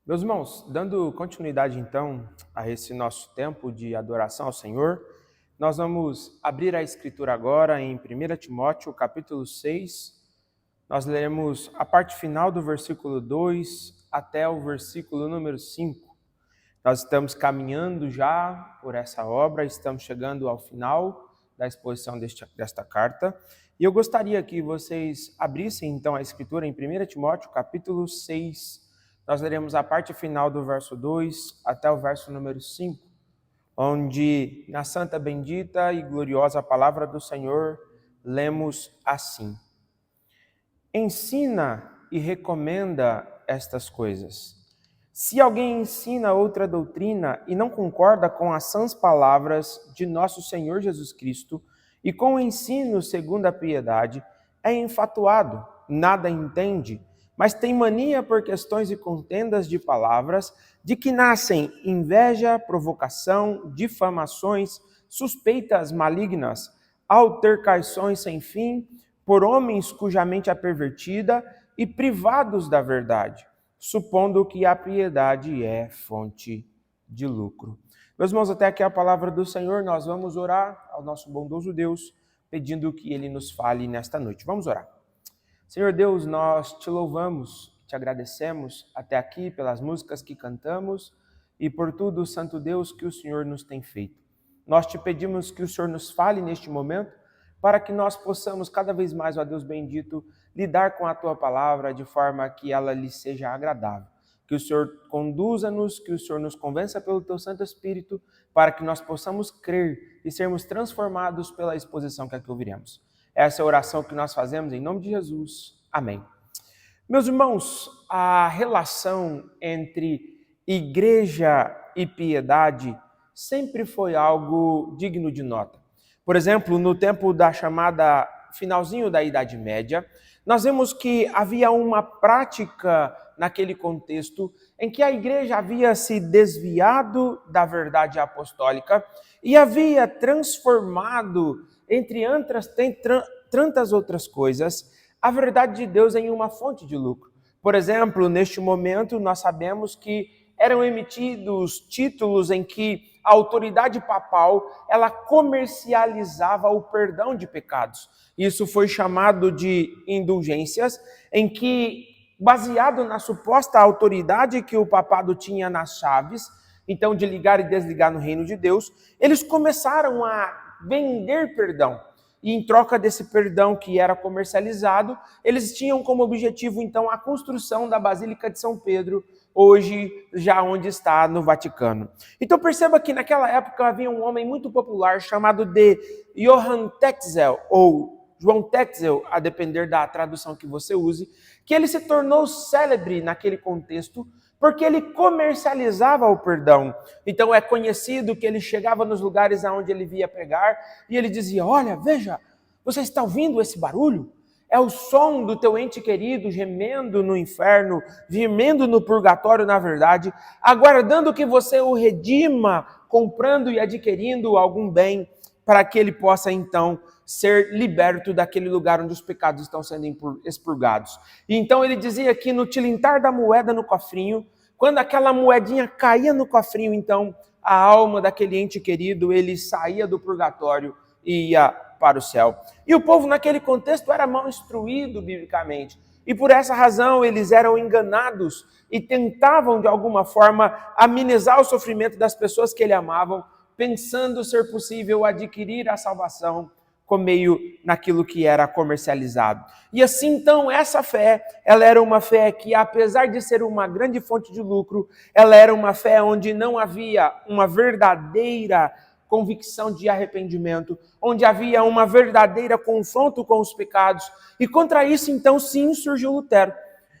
Meus irmãos, dando continuidade então a esse nosso tempo de adoração ao Senhor, nós vamos abrir a Escritura agora em 1 Timóteo, capítulo 6. Nós leremos a parte final do versículo 2 até o versículo número 5. Nós estamos caminhando já por essa obra, estamos chegando ao final da exposição desta carta. E eu gostaria que vocês abrissem então a Escritura em 1 Timóteo, capítulo 6. Nós leremos a parte final do verso 2 até o verso número 5, onde, na santa, bendita e gloriosa palavra do Senhor, lemos assim: Ensina e recomenda estas coisas. Se alguém ensina outra doutrina e não concorda com as sãs palavras de nosso Senhor Jesus Cristo e com o ensino segundo a piedade, é enfatuado, nada entende, mas tem mania por questões e contendas de palavras, de que nascem inveja, provocação, difamações, suspeitas malignas, altercações sem fim, por homens cuja mente é pervertida e privados da verdade, supondo que a piedade é fonte de lucro. Meus irmãos, até aqui a palavra do Senhor, nós vamos orar ao nosso bondoso Deus, pedindo que Ele nos fale nesta noite. Vamos orar. Senhor Deus, nós te louvamos, te agradecemos até aqui pelas músicas que cantamos e por tudo, Santo Deus, que o Senhor nos tem feito. Nós te pedimos que o Senhor nos fale neste momento, para que nós possamos cada vez mais, ó Deus bendito, lidar com a Tua palavra de forma que ela lhe seja agradável. Que o Senhor conduza-nos, que o Senhor nos convença pelo Teu Santo Espírito, para que nós possamos crer e sermos transformados pela exposição que aqui ouviremos. Essa é a oração que nós fazemos em nome de Jesus. Amém. Meus irmãos, a relação entre igreja e piedade sempre foi algo digno de nota. Por exemplo, no tempo da chamada finalzinho da Idade Média, nós vemos que havia uma prática naquele contexto em que a igreja havia se desviado da verdade apostólica e havia transformado, entre tantas outras coisas, a verdade de Deus em uma fonte de lucro. Por exemplo, neste momento, nós sabemos que eram emitidos títulos em que a autoridade papal, ela comercializava o perdão de pecados. Isso foi chamado de indulgências, em que, baseado na suposta autoridade que o papado tinha nas chaves, então de ligar e desligar no reino de Deus, eles começaram a vender perdão. E em troca desse perdão que era comercializado, eles tinham como objetivo, então, a construção da Basílica de São Pedro, hoje já onde está no Vaticano. Então perceba que naquela época havia um homem muito popular chamado de Johann Tetzel, ou João Tetzel, a depender da tradução que você use, que ele se tornou célebre naquele contexto, porque ele comercializava o perdão. Então é conhecido que ele chegava nos lugares aonde ele via pregar e ele dizia: olha, veja, você está ouvindo esse barulho? É o som do teu ente querido gemendo no inferno, gemendo no purgatório, na verdade, aguardando que você o redima, comprando e adquirindo algum bem, para que ele possa então ser liberto daquele lugar onde os pecados estão sendo expurgados. E então ele dizia que no tilintar da moeda no cofrinho, quando aquela moedinha caía no cofrinho, então a alma daquele ente querido, ele saía do purgatório e ia para o céu. E o povo naquele contexto era mal instruído biblicamente. E por essa razão eles eram enganados e tentavam de alguma forma amenizar o sofrimento das pessoas que ele amavam, pensando ser possível adquirir a salvação com meio naquilo que era comercializado. E assim, então, essa fé, ela era uma fé que, apesar de ser uma grande fonte de lucro, ela era uma fé onde não havia uma verdadeira convicção de arrependimento, onde havia uma verdadeira confronto com os pecados. E contra isso, então, sim, surgiu Lutero.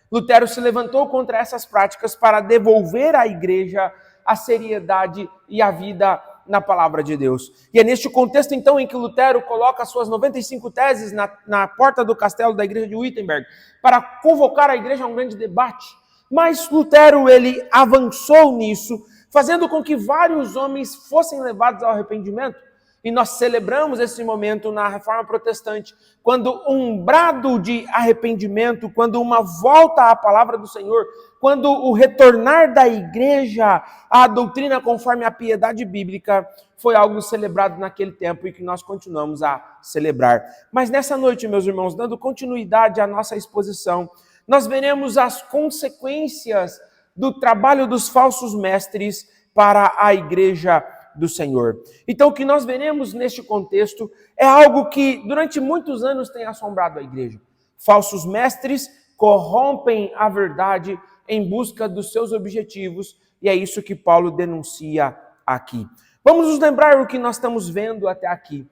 Lutero se levantou contra essas práticas para devolver à igreja a seriedade e a vida na palavra de Deus. E é neste contexto, então, em que Lutero coloca suas 95 teses na porta do castelo da igreja de Wittenberg para convocar a igreja a um grande debate. Mas Lutero, ele avançou nisso, fazendo com que vários homens fossem levados ao arrependimento. E nós celebramos esse momento na Reforma Protestante, quando um brado de arrependimento, quando uma volta à palavra do Senhor, quando o retornar da igreja à doutrina conforme a piedade bíblica foi algo celebrado naquele tempo e que nós continuamos a celebrar. Mas nessa noite, meus irmãos, dando continuidade à nossa exposição, nós veremos as consequências do trabalho dos falsos mestres para a igreja do Senhor. Então, o que nós veremos neste contexto é algo que durante muitos anos tem assombrado a igreja. Falsos mestres corrompem a verdade em busca dos seus objetivos, e é isso que Paulo denuncia aqui. Vamos nos lembrar o que nós estamos vendo até aqui.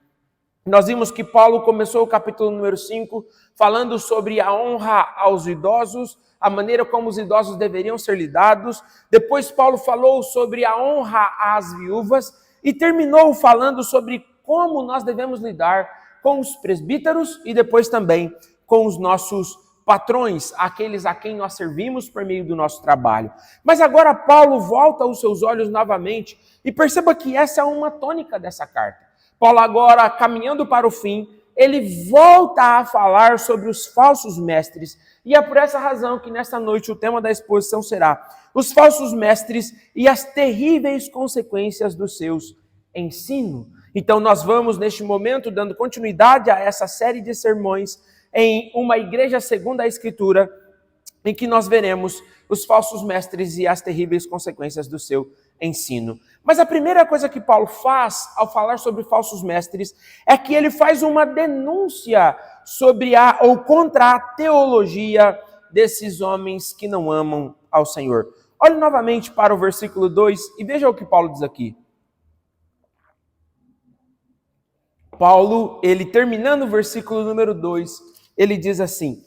Nós vimos que Paulo começou o capítulo número 5 falando sobre a honra aos idosos, a maneira como os idosos deveriam ser lidados. Depois Paulo falou sobre a honra às viúvas e terminou falando sobre como nós devemos lidar com os presbíteros e depois também com os nossos patrões, aqueles a quem nós servimos por meio do nosso trabalho. Mas agora Paulo volta os seus olhos novamente e perceba que essa é uma tônica dessa carta. Paulo agora, caminhando para o fim, ele volta a falar sobre os falsos mestres. E é por essa razão que nesta noite o tema da exposição será os falsos mestres e as terríveis consequências dos seus ensinos. Então nós vamos neste momento dando continuidade a essa série de sermões em uma igreja segundo a Escritura, em que nós veremos os falsos mestres e as terríveis consequências do seu ensino. Mas a primeira coisa que Paulo faz ao falar sobre falsos mestres é que ele faz uma denúncia sobre ou contra a teologia desses homens que não amam ao Senhor. Olhe novamente para o versículo 2 e veja o que Paulo diz aqui. Paulo, ele terminando o versículo número 2, ele diz assim: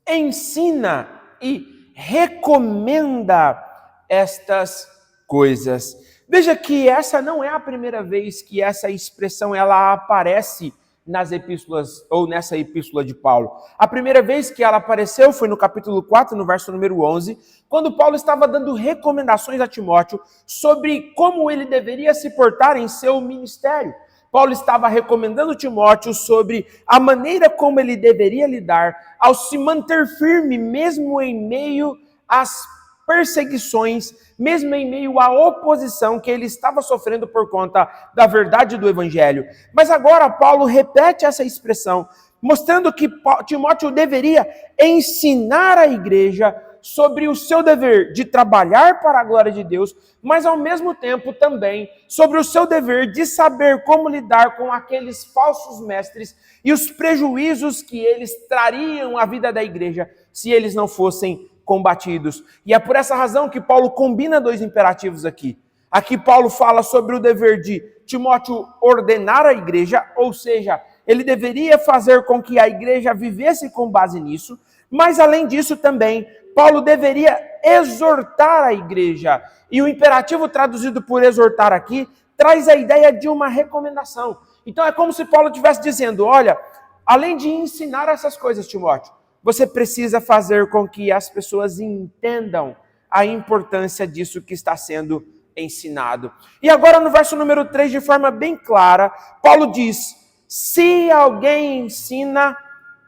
ensina e recomenda estas coisas. Veja que essa não é a primeira vez que essa expressão ela aparece nas epístolas ou nessa epístola de Paulo. A primeira vez que ela apareceu foi no capítulo 4, no verso número 11, quando Paulo estava dando recomendações a Timóteo sobre como ele deveria se portar em seu ministério. Paulo estava recomendando Timóteo sobre a maneira como ele deveria lidar ao se manter firme, mesmo em meio às perseguições, mesmo em meio à oposição que ele estava sofrendo por conta da verdade do Evangelho. Mas agora Paulo repete essa expressão, mostrando que Timóteo deveria ensinar a igreja sobre o seu dever de trabalhar para a glória de Deus, mas ao mesmo tempo também sobre o seu dever de saber como lidar com aqueles falsos mestres e os prejuízos que eles trariam à vida da igreja se eles não fossem combatidos. E é por essa razão que Paulo combina dois imperativos aqui. Aqui Paulo fala sobre o dever de Timóteo ordenar a igreja, ou seja, ele deveria fazer com que a igreja vivesse com base nisso, mas além disso também Paulo deveria exortar a igreja. E o imperativo traduzido por exortar aqui traz a ideia de uma recomendação. Então é como se Paulo estivesse dizendo, olha, além de ensinar essas coisas, Timóteo, você precisa fazer com que as pessoas entendam a importância disso que está sendo ensinado. E agora no verso número 3, de forma bem clara, Paulo diz, se alguém ensina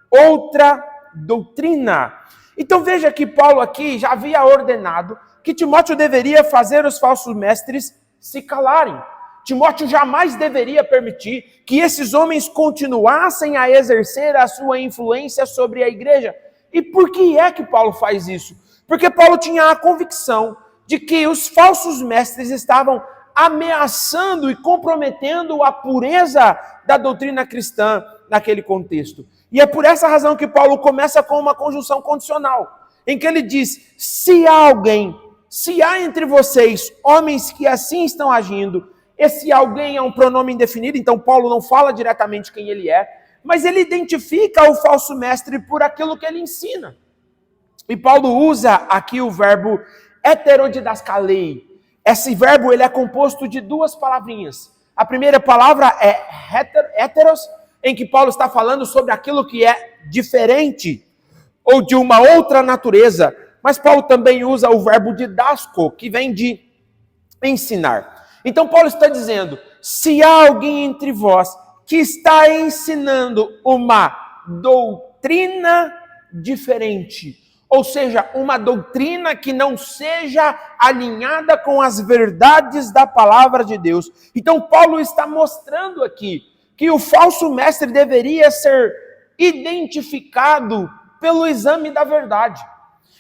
outra doutrina. Então veja que Paulo aqui já havia ordenado que Timóteo deveria fazer os falsos mestres se calarem. Timóteo jamais deveria permitir que esses homens continuassem a exercer a sua influência sobre a igreja. E por que é que Paulo faz isso? Porque Paulo tinha a convicção de que os falsos mestres estavam ameaçando e comprometendo a pureza da doutrina cristã naquele contexto. E é por essa razão que Paulo começa com uma conjunção condicional, em que ele diz, se há entre vocês homens que assim estão agindo, esse alguém é um pronome indefinido, então Paulo não fala diretamente quem ele é, mas ele identifica o falso mestre por aquilo que ele ensina. E Paulo usa aqui o verbo heterodidaskalei. Esse verbo ele é composto de duas palavrinhas. A primeira palavra é heteros, em que Paulo está falando sobre aquilo que é diferente ou de uma outra natureza. Mas Paulo também usa o verbo didasko, que vem de ensinar. Então Paulo está dizendo, se há alguém entre vós que está ensinando uma doutrina diferente, ou seja, uma doutrina que não seja alinhada com as verdades da palavra de Deus. Então Paulo está mostrando aqui que o falso mestre deveria ser identificado pelo exame da verdade.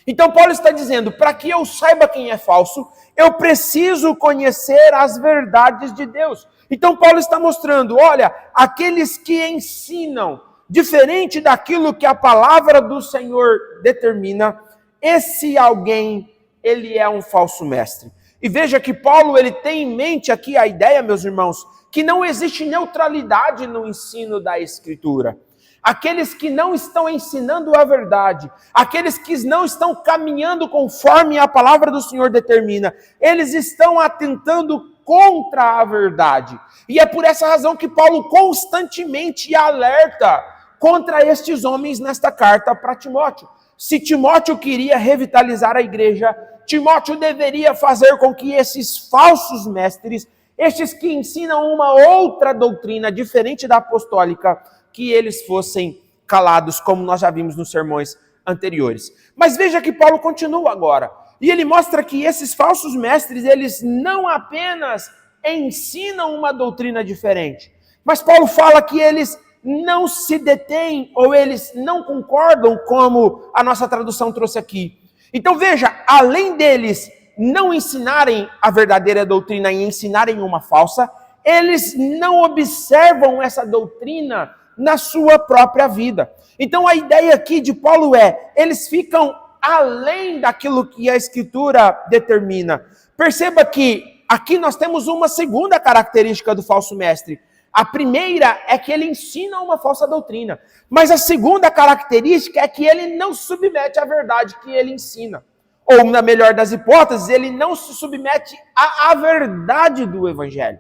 Então Paulo está dizendo, para que eu saiba quem é falso, eu preciso conhecer as verdades de Deus. Então Paulo está mostrando, olha, aqueles que ensinam diferente daquilo que a palavra do Senhor determina, esse alguém, ele é um falso mestre. E veja que Paulo, ele tem em mente aqui a ideia, meus irmãos, que não existe neutralidade no ensino da Escritura. Aqueles que não estão ensinando a verdade, aqueles que não estão caminhando conforme a palavra do Senhor determina, eles estão atentando contra a verdade. E é por essa razão que Paulo constantemente alerta contra estes homens nesta carta para Timóteo. Se Timóteo queria revitalizar a igreja, Timóteo deveria fazer com que esses falsos mestres, estes que ensinam uma outra doutrina diferente da apostólica, que eles fossem calados, como nós já vimos nos sermões anteriores. Mas veja que Paulo continua agora, e ele mostra que esses falsos mestres, eles não apenas ensinam uma doutrina diferente, mas Paulo fala que eles não se detêm, ou eles não concordam, como a nossa tradução trouxe aqui. Então veja, além deles não ensinarem a verdadeira doutrina e ensinarem uma falsa, eles não observam essa doutrina na sua própria vida. Então a ideia aqui de Paulo é, eles ficam além daquilo que a Escritura determina. Perceba que aqui nós temos uma segunda característica do falso mestre. A primeira é que ele ensina uma falsa doutrina, mas a segunda característica é que ele não se submete à verdade que ele ensina. Ou, na melhor das hipóteses, ele não se submete à verdade do Evangelho.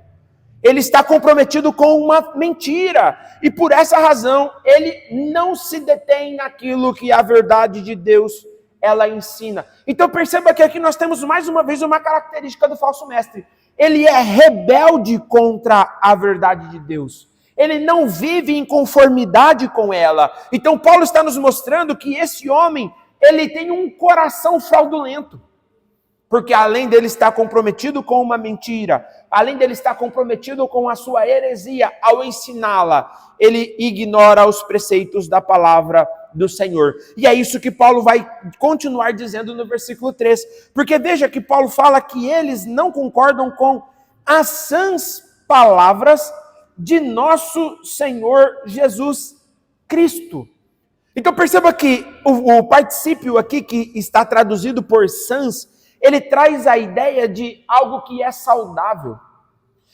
Ele está comprometido com uma mentira, e por essa razão, ele não se detém naquilo que a verdade de Deus ela ensina. Então perceba que aqui nós temos mais uma vez uma característica do falso mestre. Ele é rebelde contra a verdade de Deus. Ele não vive em conformidade com ela. Então Paulo está nos mostrando que esse homem, ele tem um coração fraudulento. Porque além dele estar comprometido com uma mentira, além dele estar comprometido com a sua heresia, ao ensiná-la, ele ignora os preceitos da palavra do Senhor. E é isso que Paulo vai continuar dizendo no versículo 3. Porque veja que Paulo fala que eles não concordam com as sãs palavras de nosso Senhor Jesus Cristo. Então perceba que o particípio aqui que está traduzido por sãs, ele traz a ideia de algo que é saudável.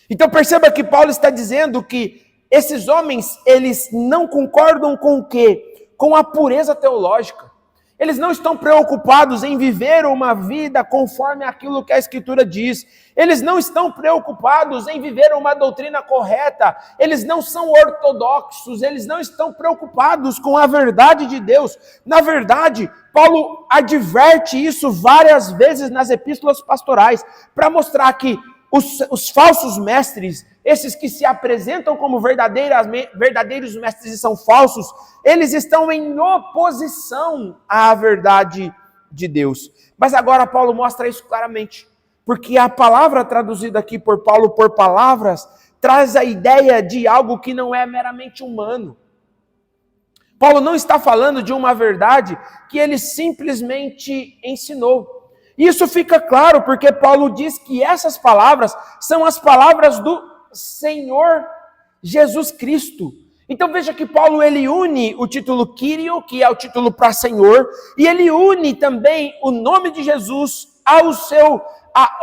Então perceba que Paulo está dizendo que esses homens, eles não concordam com o quê? Com a pureza teológica. Eles não estão preocupados em viver uma vida conforme aquilo que a Escritura diz. Eles não estão preocupados em viver uma doutrina correta. Eles não são ortodoxos. Eles não estão preocupados com a verdade de Deus. Na verdade, Paulo adverte isso várias vezes nas epístolas pastorais para mostrar que os falsos mestres, esses que se apresentam como verdadeiros mestres e são falsos, eles estão em oposição à verdade de Deus. Mas agora Paulo mostra isso claramente, porque a palavra traduzida aqui por Paulo por palavras traz a ideia de algo que não é meramente humano. Paulo não está falando de uma verdade que ele simplesmente ensinou. Isso fica claro porque Paulo diz que essas palavras são as palavras do Senhor Jesus Cristo. Então veja que Paulo ele une o título Kyrio, que é o título para Senhor, e ele une também o nome de Jesus ao seu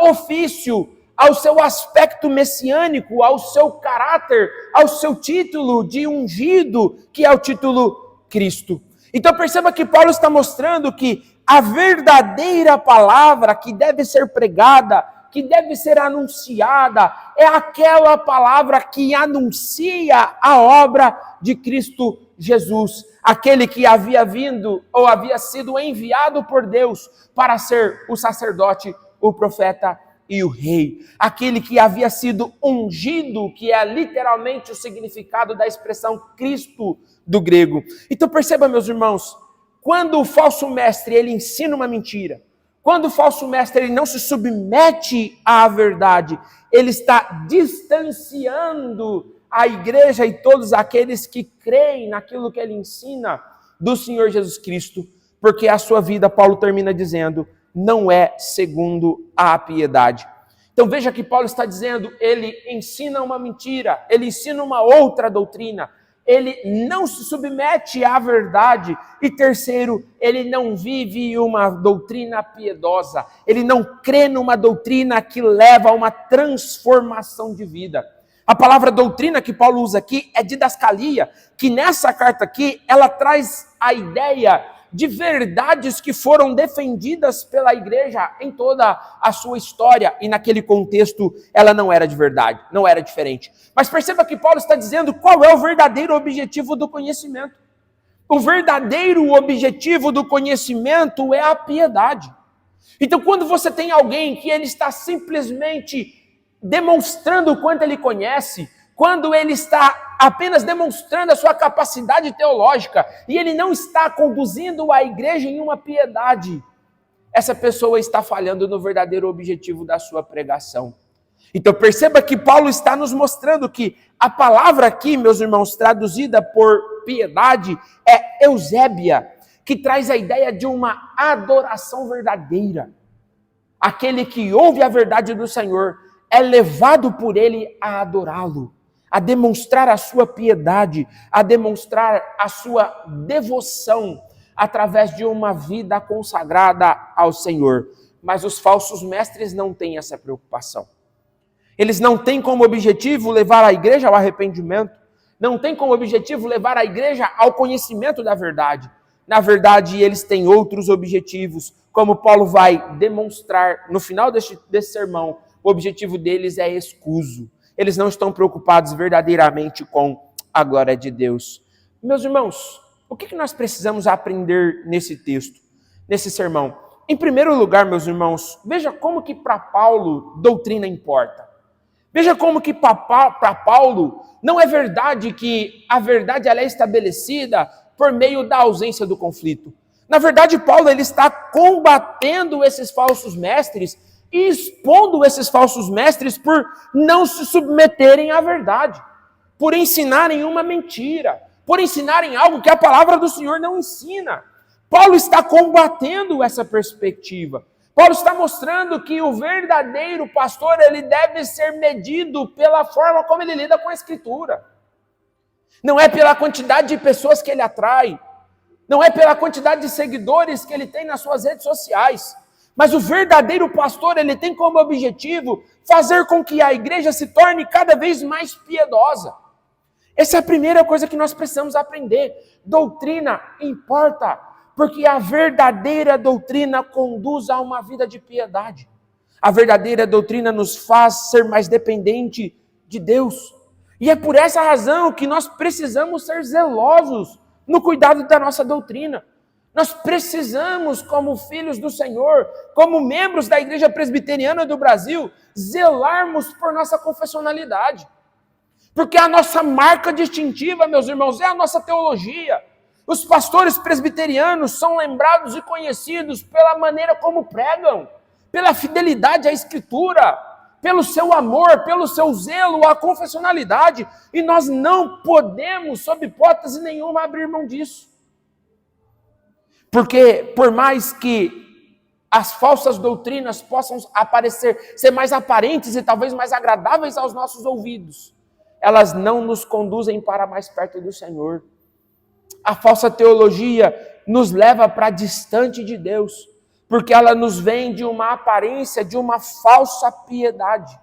ofício, ao seu aspecto messiânico, ao seu caráter, ao seu título de ungido, que é o título Cristo. Então perceba que Paulo está mostrando que a verdadeira palavra que deve ser pregada, que deve ser anunciada, é aquela palavra que anuncia a obra de Cristo Jesus, aquele que havia vindo ou havia sido enviado por Deus para ser o sacerdote, o profeta e o rei, aquele que havia sido ungido, que é literalmente o significado da expressão Cristo do grego. Então perceba, meus irmãos, quando o falso mestre ele ensina uma mentira, quando o falso mestre ele não se submete à verdade, ele está distanciando a igreja e todos aqueles que creem naquilo que ele ensina do Senhor Jesus Cristo, porque a sua vida, Paulo termina dizendo, não é segundo a piedade. Então veja que Paulo está dizendo, ele ensina uma mentira, ele ensina uma outra doutrina, ele não se submete à verdade. E terceiro, ele não vive uma doutrina piedosa, ele não crê numa doutrina que leva a uma transformação de vida. A palavra doutrina que Paulo usa aqui é didascalia, que nessa carta aqui, ela traz a ideia de verdades que foram defendidas pela igreja em toda a sua história, e naquele contexto ela não era de verdade, não era diferente. Mas perceba que Paulo está dizendo qual é o verdadeiro objetivo do conhecimento. O verdadeiro objetivo do conhecimento é a piedade. Então quando você tem alguém que ele está simplesmente demonstrando o quanto ele conhece, quando ele está apenas demonstrando a sua capacidade teológica e ele não está conduzindo a igreja em uma piedade, essa pessoa está falhando no verdadeiro objetivo da sua pregação. Então perceba que Paulo está nos mostrando que a palavra aqui, meus irmãos, traduzida por piedade, é eusébia, que traz a ideia de uma adoração verdadeira. Aquele que ouve a verdade do Senhor é levado por ele a adorá-lo, a demonstrar a sua piedade, a demonstrar a sua devoção através de uma vida consagrada ao Senhor. Mas os falsos mestres não têm essa preocupação. Eles não têm como objetivo levar a igreja ao arrependimento, não têm como objetivo levar a igreja ao conhecimento da verdade. Na verdade, eles têm outros objetivos, como Paulo vai demonstrar no final desse sermão. O objetivo deles é escuso. Eles não estão preocupados verdadeiramente com a glória de Deus. Meus irmãos, o que nós precisamos aprender nesse texto, nesse sermão? Em primeiro lugar, meus irmãos, veja como que para Paulo doutrina importa. Veja como que para Paulo não é verdade que a verdade ela é estabelecida por meio da ausência do conflito. Na verdade, Paulo ele está combatendo esses falsos mestres e expondo esses falsos mestres por não se submeterem à verdade, por ensinarem uma mentira, por ensinarem algo que a palavra do Senhor não ensina. Paulo está combatendo essa perspectiva. Paulo está mostrando que o verdadeiro pastor ele deve ser medido pela forma como ele lida com a Escritura. Não é pela quantidade de pessoas que ele atrai, não é pela quantidade de seguidores que ele tem nas suas redes sociais. Mas o verdadeiro pastor, ele tem como objetivo fazer com que a igreja se torne cada vez mais piedosa. Essa é a primeira coisa que nós precisamos aprender. Doutrina importa, porque a verdadeira doutrina conduz a uma vida de piedade. A verdadeira doutrina nos faz ser mais dependente de Deus. E é por essa razão que nós precisamos ser zelosos no cuidado da nossa doutrina. Nós precisamos, como filhos do Senhor, como membros da Igreja Presbiteriana do Brasil, zelarmos por nossa confessionalidade. Porque a nossa marca distintiva, meus irmãos, é a nossa teologia. Os pastores presbiterianos são lembrados e conhecidos pela maneira como pregam, pela fidelidade à Escritura, pelo seu amor, pelo seu zelo à confessionalidade. E nós não podemos, sob hipótese nenhuma, abrir mão disso. Porque por mais que as falsas doutrinas possam ser mais aparentes e talvez mais agradáveis aos nossos ouvidos, elas não nos conduzem para mais perto do Senhor. A falsa teologia nos leva para distante de Deus, porque ela nos vende uma aparência de uma falsa piedade.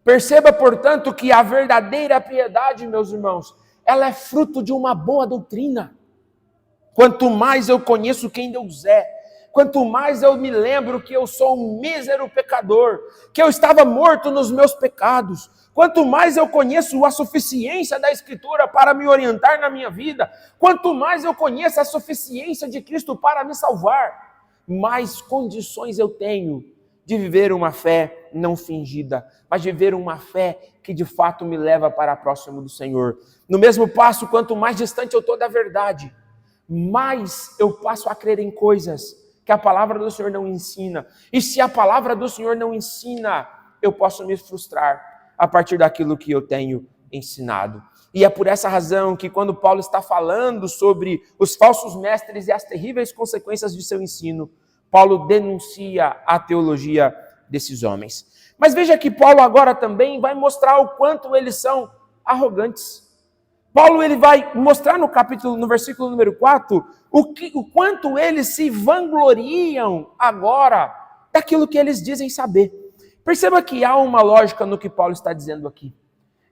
Perceba, portanto, que a verdadeira piedade, meus irmãos, ela é fruto de uma boa doutrina. Quanto mais eu conheço quem Deus é, quanto mais eu me lembro que eu sou um mísero pecador, que eu estava morto nos meus pecados, quanto mais eu conheço a suficiência da Escritura para me orientar na minha vida, quanto mais eu conheço a suficiência de Cristo para me salvar, mais condições eu tenho de viver uma fé não fingida, mas de viver uma fé que de fato me leva para próximo do Senhor. No mesmo passo, quanto mais distante eu estou da verdade, mais eu passo a crer em coisas que a palavra do Senhor não ensina. E se a palavra do Senhor não ensina, eu posso me frustrar a partir daquilo que eu tenho ensinado. E é por essa razão que quando Paulo está falando sobre os falsos mestres e as terríveis consequências de seu ensino, Paulo denuncia a teologia desses homens. Mas veja que Paulo agora também vai mostrar o quanto eles são arrogantes. Paulo ele vai mostrar no versículo número 4, o quanto eles se vangloriam agora daquilo que eles dizem saber. Perceba que há uma lógica no que Paulo está dizendo aqui.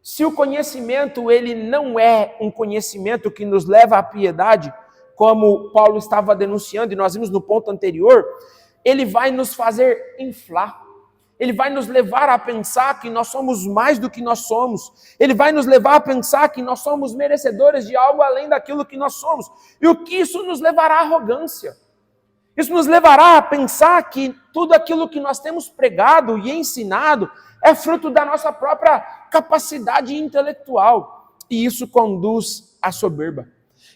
Se o conhecimento ele não é um conhecimento que nos leva à piedade, como Paulo estava denunciando, e nós vimos no ponto anterior, ele vai nos fazer inflar. Ele vai nos levar a pensar que nós somos mais do que nós somos. Ele vai nos levar a pensar que nós somos merecedores de algo além daquilo que nós somos. E o que isso nos levará à arrogância. Isso nos levará a pensar que tudo aquilo que nós temos pregado e ensinado é fruto da nossa própria capacidade intelectual. E isso conduz à soberba.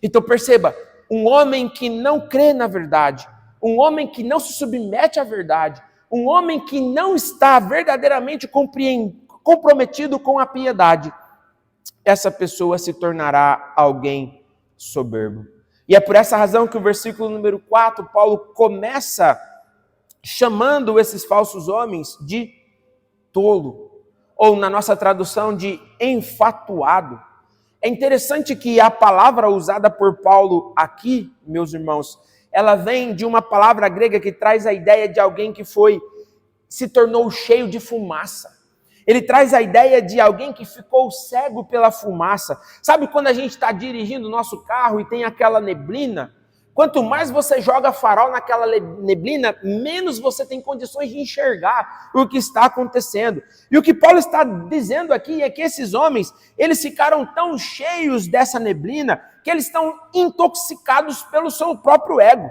Então perceba, um homem que não crê na verdade, um homem que não se submete à verdade, um homem que não está verdadeiramente comprometido com a piedade, essa pessoa se tornará alguém soberbo. E é por essa razão que o versículo número 4, Paulo começa chamando esses falsos homens de tolo, ou na nossa tradução de enfatuado. É interessante que a palavra usada por Paulo aqui, meus irmãos, ela vem de uma palavra grega que traz a ideia de alguém que se tornou cheio de fumaça. Ele traz a ideia de alguém que ficou cego pela fumaça. Sabe quando a gente está dirigindo o nosso carro e tem aquela neblina? Quanto mais você joga farol naquela neblina, menos você tem condições de enxergar o que está acontecendo. E o que Paulo está dizendo aqui é que esses homens, eles ficaram tão cheios dessa neblina que eles estão intoxicados pelo seu próprio ego.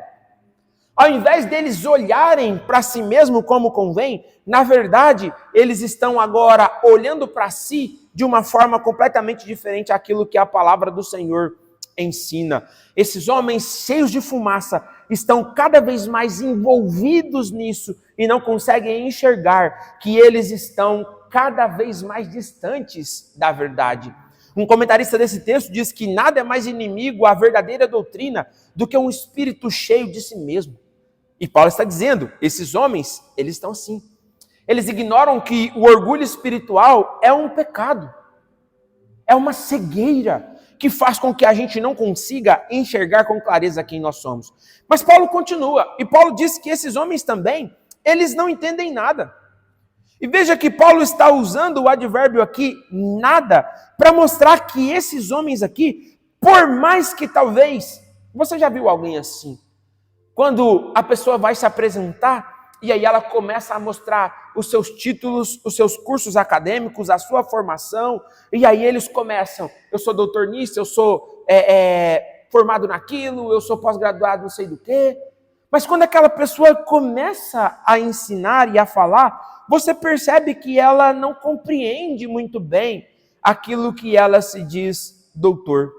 Ao invés deles olharem para si mesmo como convém, na verdade, eles estão agora olhando para si de uma forma completamente diferente daquilo que a palavra do Senhor ensina. Esses homens cheios de fumaça estão cada vez mais envolvidos nisso e não conseguem enxergar que eles estão cada vez mais distantes da verdade. Um comentarista desse texto diz que nada é mais inimigo à verdadeira doutrina do que um espírito cheio de si mesmo. E Paulo está dizendo, esses homens, eles estão assim. Eles ignoram que o orgulho espiritual é um pecado. É uma cegueira que faz com que a gente não consiga enxergar com clareza quem nós somos. Mas Paulo continua, e Paulo diz que esses homens também, eles não entendem nada. E veja que Paulo está usando o advérbio aqui, nada, para mostrar que esses homens aqui, por mais que talvez, você já viu alguém assim? Quando a pessoa vai se apresentar e aí ela começa a mostrar os seus títulos, os seus cursos acadêmicos, a sua formação, e aí eles começam, eu sou doutor nisso, eu sou formado naquilo, eu sou pós-graduado não sei do quê. Mas quando aquela pessoa começa a ensinar e a falar, você percebe que ela não compreende muito bem aquilo que ela se diz doutor.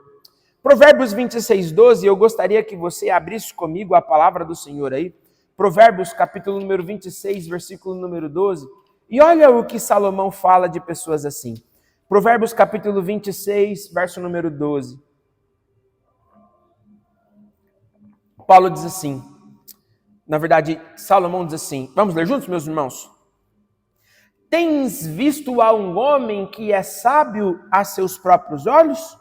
Provérbios 26, 12, eu gostaria que você abrisse comigo a palavra do Senhor aí. Provérbios, capítulo número 26, versículo número 12. E olha o que Salomão fala de pessoas assim. Provérbios, capítulo 26, verso número 12. Paulo diz assim, na verdade, Salomão diz assim, vamos ler juntos, meus irmãos? Tens visto a um homem que é sábio a seus próprios olhos?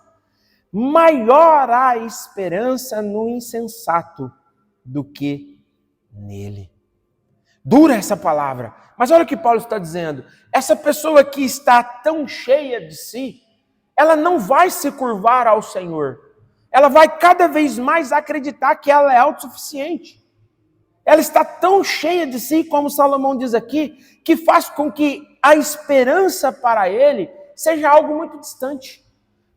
Maior a esperança no insensato do que nele. Dura essa palavra, mas olha o que Paulo está dizendo. Essa pessoa que está tão cheia de si, ela não vai se curvar ao Senhor. Ela vai cada vez mais acreditar que ela é autossuficiente. Ela está tão cheia de si, como Salomão diz aqui, que faz com que a esperança para ele seja algo muito distante.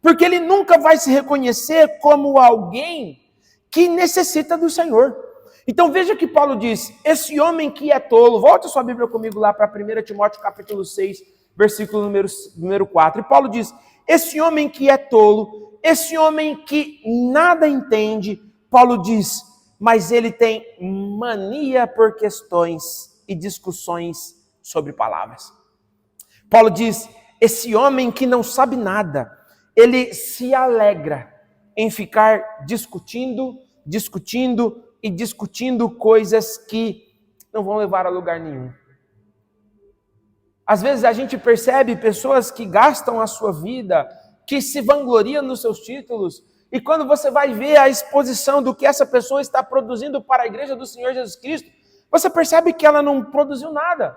Porque ele nunca vai se reconhecer como alguém que necessita do Senhor. Então veja que Paulo diz, esse homem que é tolo, volta sua Bíblia comigo lá para 1 Timóteo capítulo 6, versículo número 4. E Paulo diz, esse homem que é tolo, esse homem que nada entende, Paulo diz, mas ele tem mania por questões e discussões sobre palavras. Paulo diz, esse homem que não sabe nada, ele se alegra em ficar discutindo e discutindo coisas que não vão levar a lugar nenhum. Às vezes a gente percebe pessoas que gastam a sua vida, que se vangloriam nos seus títulos, e quando você vai ver a exposição do que essa pessoa está produzindo para a igreja do Senhor Jesus Cristo, você percebe que ela não produziu nada.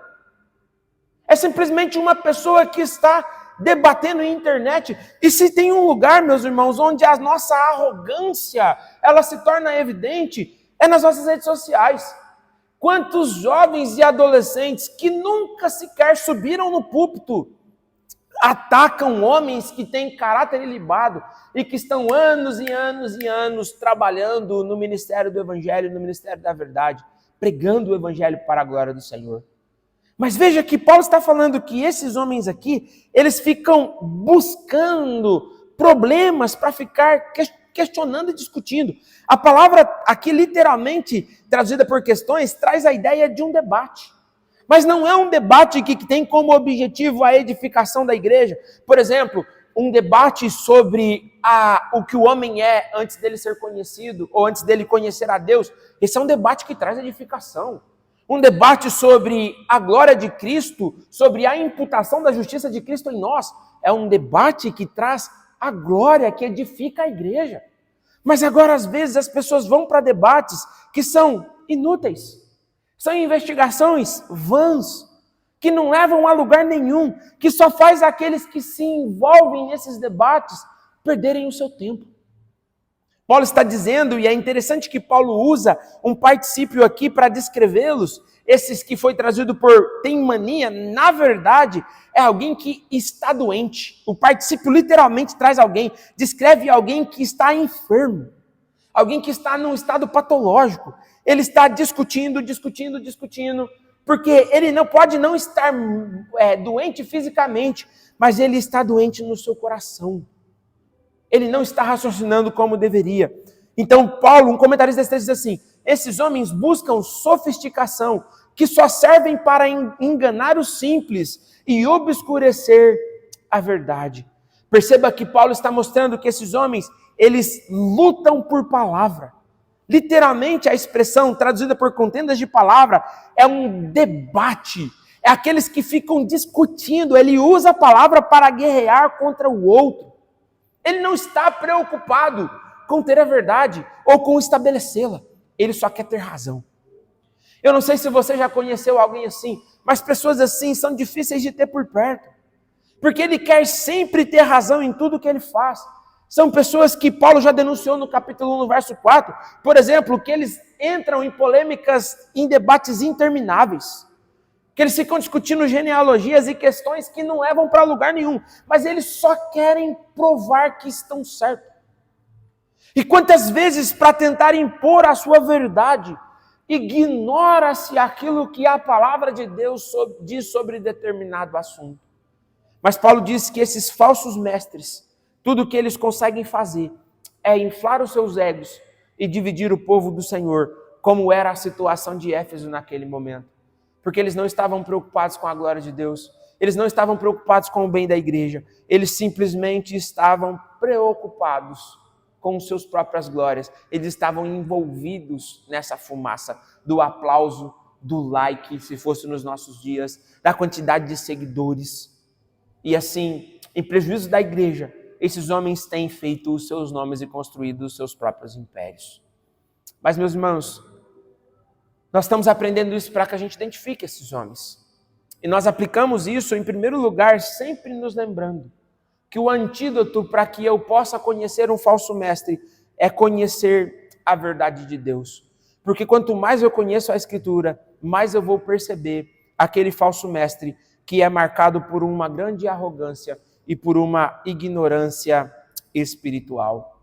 É simplesmente uma pessoa que está debatendo em internet. E se tem um lugar, meus irmãos, onde a nossa arrogância ela se torna evidente, é nas nossas redes sociais. Quantos jovens e adolescentes que nunca sequer subiram no púlpito atacam homens que têm caráter ilibado e que estão anos e anos e anos trabalhando no ministério do Evangelho, no ministério da verdade, pregando o Evangelho para a glória do Senhor. Mas veja que Paulo está falando que esses homens aqui, eles ficam buscando problemas para ficar questionando e discutindo. A palavra aqui, literalmente, traduzida por questões, traz a ideia de um debate. Mas não é um debate que tem como objetivo a edificação da igreja. Por exemplo, um debate sobre o que o homem é antes dele ser conhecido, ou antes dele conhecer a Deus. Esse é um debate que traz edificação. Um debate sobre a glória de Cristo, sobre a imputação da justiça de Cristo em nós. É um debate que traz a glória, que edifica a igreja. Mas agora, às vezes, as pessoas vão para debates que são inúteis. São investigações vãs, que não levam a lugar nenhum, que só faz aqueles que se envolvem nesses debates perderem o seu tempo. Paulo está dizendo, e é interessante que Paulo usa um particípio aqui para descrevê-los, esses que foi trazido por tem mania, na verdade, é alguém que está doente. O particípio literalmente traz alguém, descreve alguém que está enfermo, alguém que está num estado patológico. Ele está discutindo, porque ele não pode não estar doente fisicamente, mas ele está doente no seu coração. Ele não está raciocinando como deveria. Então, Paulo, um comentarista desse texto diz assim, esses homens buscam sofisticação, que só servem para enganar os simples e obscurecer a verdade. Perceba que Paulo está mostrando que esses homens, eles lutam por palavra. Literalmente, a expressão traduzida por contendas de palavra é um debate. É aqueles que ficam discutindo, ele usa a palavra para guerrear contra o outro. Ele não está preocupado com ter a verdade ou com estabelecê-la. Ele só quer ter razão. Eu não sei se você já conheceu alguém assim, mas pessoas assim são difíceis de ter por perto. Porque ele quer sempre ter razão em tudo que ele faz. São pessoas que Paulo já denunciou no capítulo 1, no verso 4. Por exemplo, que eles entram em polêmicas, em debates intermináveis. Que eles ficam discutindo genealogias e questões que não levam para lugar nenhum. Mas eles só querem provar que estão certos. E quantas vezes, para tentar impor a sua verdade, ignora-se aquilo que a palavra de Deus diz sobre determinado assunto. Mas Paulo diz que esses falsos mestres, tudo o que eles conseguem fazer é inflar os seus egos e dividir o povo do Senhor, como era a situação de Éfeso naquele momento. Porque eles não estavam preocupados com a glória de Deus, eles não estavam preocupados com o bem da igreja, eles simplesmente estavam preocupados com suas próprias glórias. Eles estavam envolvidos nessa fumaça do aplauso, do like, se fosse nos nossos dias, da quantidade de seguidores. E assim, em prejuízo da igreja, esses homens têm feito os seus nomes e construído os seus próprios impérios. Mas, meus irmãos, nós estamos aprendendo isso para que a gente identifique esses homens. E nós aplicamos isso, em primeiro lugar, sempre nos lembrando que o antídoto para que eu possa conhecer um falso mestre é conhecer a verdade de Deus. Porque quanto mais eu conheço a Escritura, mais eu vou perceber aquele falso mestre que é marcado por uma grande arrogância e por uma ignorância espiritual.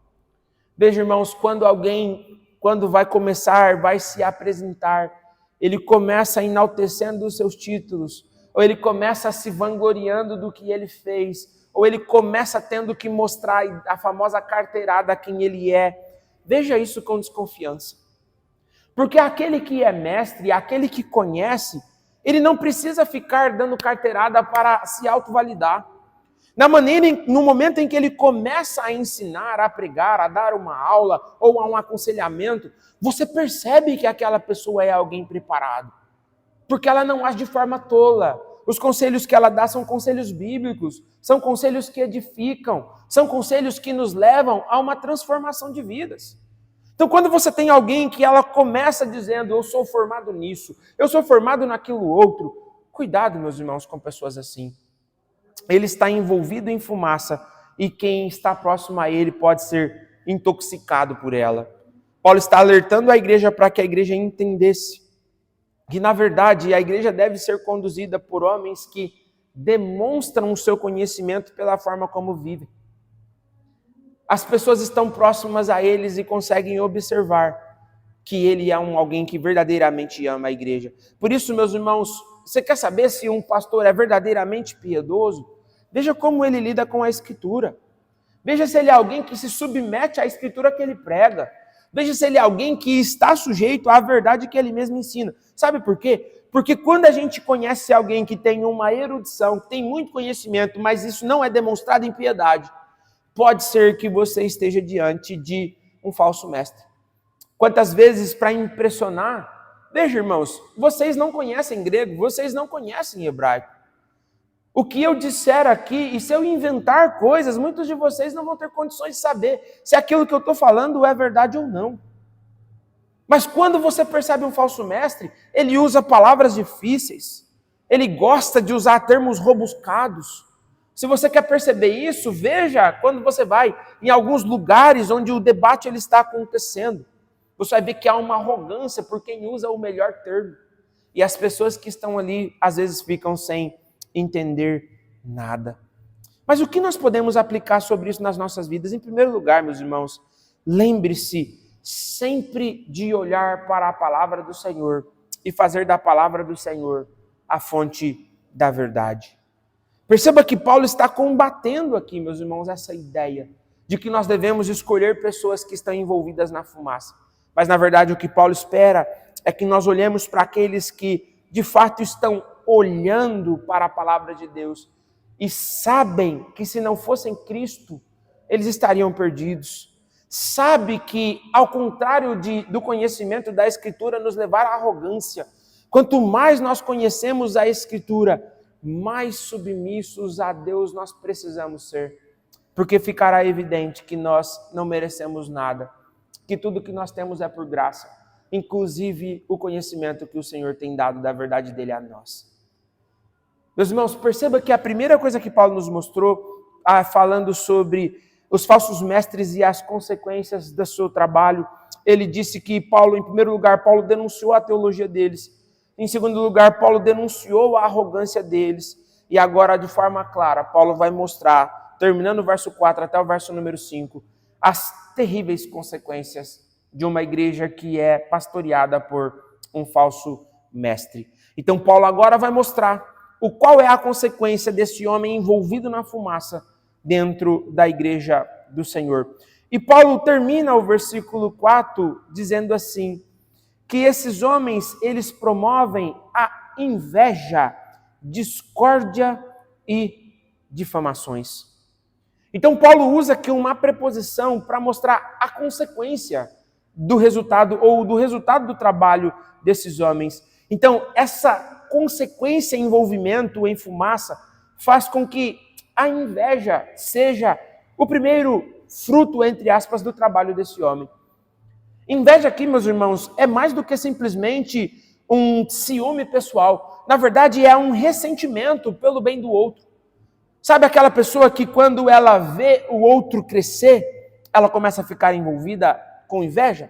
Veja, irmãos, quando alguém quando vai começar, vai se apresentar, ele começa enaltecendo os seus títulos, ou ele começa se vangloriando do que ele fez, ou ele começa tendo que mostrar a famosa carteirada a quem ele é. Veja isso com desconfiança. Porque aquele que é mestre, aquele que conhece, ele não precisa ficar dando carteirada para se autovalidar. No momento em que ele começa a ensinar, a pregar, a dar uma aula ou a um aconselhamento, você percebe que aquela pessoa é alguém preparado. Porque ela não age de forma tola. Os conselhos que ela dá são conselhos bíblicos, são conselhos que edificam, são conselhos que nos levam a uma transformação de vidas. Então, quando você tem alguém que ela começa dizendo, eu sou formado nisso, eu sou formado naquilo outro, cuidado, meus irmãos, com pessoas assim. Ele está envolvido em fumaça e quem está próximo a ele pode ser intoxicado por ela. Paulo está alertando a igreja para que a igreja entendesse que, na verdade, a igreja deve ser conduzida por homens que demonstram o seu conhecimento pela forma como vivem. As pessoas estão próximas a eles e conseguem observar que ele é alguém que verdadeiramente ama a igreja. Por isso, meus irmãos, você quer saber se um pastor é verdadeiramente piedoso? Veja como ele lida com a Escritura. Veja se ele é alguém que se submete à Escritura que ele prega. Veja se ele é alguém que está sujeito à verdade que ele mesmo ensina. Sabe por quê? Porque quando a gente conhece alguém que tem uma erudição, que tem muito conhecimento, mas isso não é demonstrado em piedade, pode ser que você esteja diante de um falso mestre. Quantas vezes, para impressionar, veja, irmãos, vocês não conhecem grego, vocês não conhecem hebraico. O que eu disser aqui, e se eu inventar coisas, muitos de vocês não vão ter condições de saber se aquilo que eu estou falando é verdade ou não. Mas quando você percebe um falso mestre, ele usa palavras difíceis, ele gosta de usar termos rebuscados. Se você quer perceber isso, veja quando você vai em alguns lugares onde o debate ele está acontecendo. Você vai ver que há uma arrogância por quem usa o melhor termo. E as pessoas que estão ali, às vezes, ficam sem entender nada. Mas o que nós podemos aplicar sobre isso nas nossas vidas? Em primeiro lugar, meus irmãos, lembre-se sempre de olhar para a palavra do Senhor e fazer da palavra do Senhor a fonte da verdade. Perceba que Paulo está combatendo aqui, meus irmãos, essa ideia de que nós devemos escolher pessoas que estão envolvidas na fumaça. Mas, na verdade, o que Paulo espera é que nós olhemos para aqueles que, de fato, estão olhando para a palavra de Deus e sabem que, se não fossem Cristo, eles estariam perdidos. Sabe que, ao contrário do conhecimento da Escritura nos levar à arrogância, quanto mais nós conhecemos a Escritura, mais submissos a Deus nós precisamos ser. Porque ficará evidente que nós não merecemos nada, que tudo que nós temos é por graça, inclusive o conhecimento que o Senhor tem dado da verdade dele a nós. Meus irmãos, perceba que a primeira coisa que Paulo nos mostrou, falando sobre os falsos mestres e as consequências do seu trabalho, ele disse que Paulo, em primeiro lugar, Paulo denunciou a teologia deles. Em segundo lugar, Paulo denunciou a arrogância deles. E agora, de forma clara, Paulo vai mostrar, terminando o verso 4 até o verso número 5, as terríveis consequências de uma igreja que é pastoreada por um falso mestre. Então, Paulo agora vai mostrar qual é a consequência desse homem envolvido na fumaça dentro da igreja do Senhor. E Paulo termina o versículo 4 dizendo assim, que esses homens, eles promovem a inveja, discórdia e difamações. Então, Paulo usa aqui uma preposição para mostrar a consequência do resultado, ou do resultado do trabalho desses homens. Então, essa consequência, envolvimento em fumaça, faz com que a inveja seja o primeiro fruto, entre aspas, do trabalho desse homem. Inveja aqui, meus irmãos, é mais do que simplesmente um ciúme pessoal. Na verdade, é um ressentimento pelo bem do outro. Sabe aquela pessoa que quando ela vê o outro crescer, ela começa a ficar envolvida com inveja?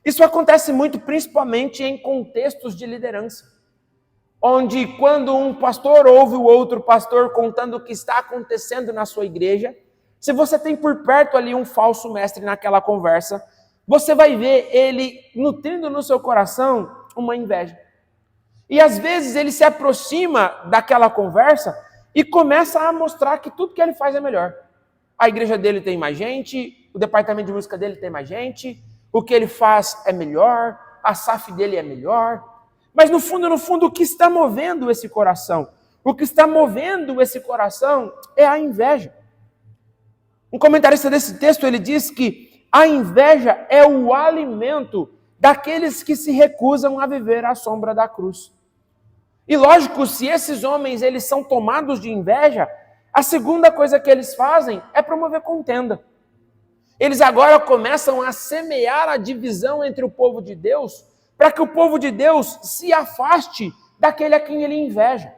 Isso acontece muito principalmente em contextos de liderança, onde quando um pastor ouve o outro pastor contando o que está acontecendo na sua igreja, se você tem por perto ali um falso mestre naquela conversa, você vai ver ele nutrindo no seu coração uma inveja. E às vezes ele se aproxima daquela conversa e começa a mostrar que tudo que ele faz é melhor. A igreja dele tem mais gente, o departamento de música dele tem mais gente, o que ele faz é melhor, a SAF dele é melhor. Mas no fundo, o que está movendo esse coração? O que está movendo esse coração é a inveja. Um comentarista desse texto, ele diz que a inveja é o alimento daqueles que se recusam a viver à sombra da cruz. E lógico, se esses homens eles são tomados de inveja, a segunda coisa que eles fazem é promover contenda. Eles agora começam a semear a divisão entre o povo de Deus, para que o povo de Deus se afaste daquele a quem ele inveja.